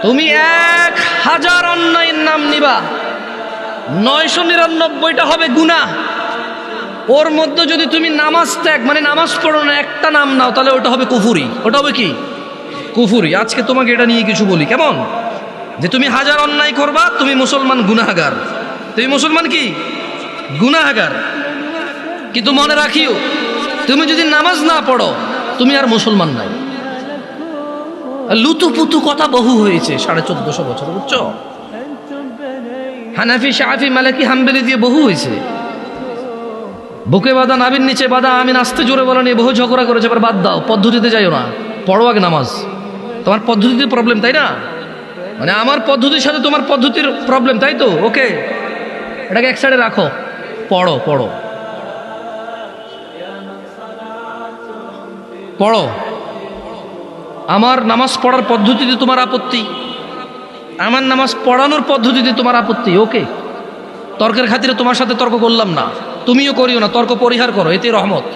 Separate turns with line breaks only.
তুমি 1000 অন্যায়ের নাম নিবা, 999টা হবে গুনাহ। ওর মধ্যে যদি তুমি নামাজ ত্যাগ মানে নামাজ পড়ো না, একটা নাম নাও, তাহলে ওটা হবে কুফুরি। ওটা হবে কি? কুফুরি। আজকে তোমাকে এটা নিয়ে কিছু বলি, কেমন? যে তুমি 1000 অন্যায় করবা, তুমি মুসলমান গুনাহগার। তুমি মুসলমান কি? গুনাহগার। কিন্তু মনে রাখিও, তুমি যদি নামাজ না পড়ো, তুমি আর মুসলমান নাই। লুতুপুতু কথা বহু হয়েছে 1450 বছর, বুঝছো? হানাফি, শাফি, মালিকি, হাম্বলি দিয়ে বহু হয়েছে। বুকে বাঁধা, নাভির নিচে বাঁধা, আমি নাচতে জোরে বলা নিয়ে বহু ঝগড়া করেছে। এবার বাদ দাও, পদ্ধতিতে যাইও না, পড়ো আগে নামাজ। তোমার পদ্ধতিতে প্রবলেম, তাই না? মানে আমার পদ্ধতির সাথে তোমার পদ্ধতির প্রবলেম, তাই তো? ওকে, এটাকে এক সাইডে রাখো, পড়ো পড়ো পড়ো। আমার নামাজ পড়ার পদ্ধতিতে তোমার আপত্তি, আমার নামাজ পড়ানোর পদ্ধতিতে তোমার আপত্তি, ওকে। তর্কের খাতিরে তোমার সাথে তর্ক করলাম না, তুমিও করিও না, তর্ক পরিহার করো, এতে রহমত।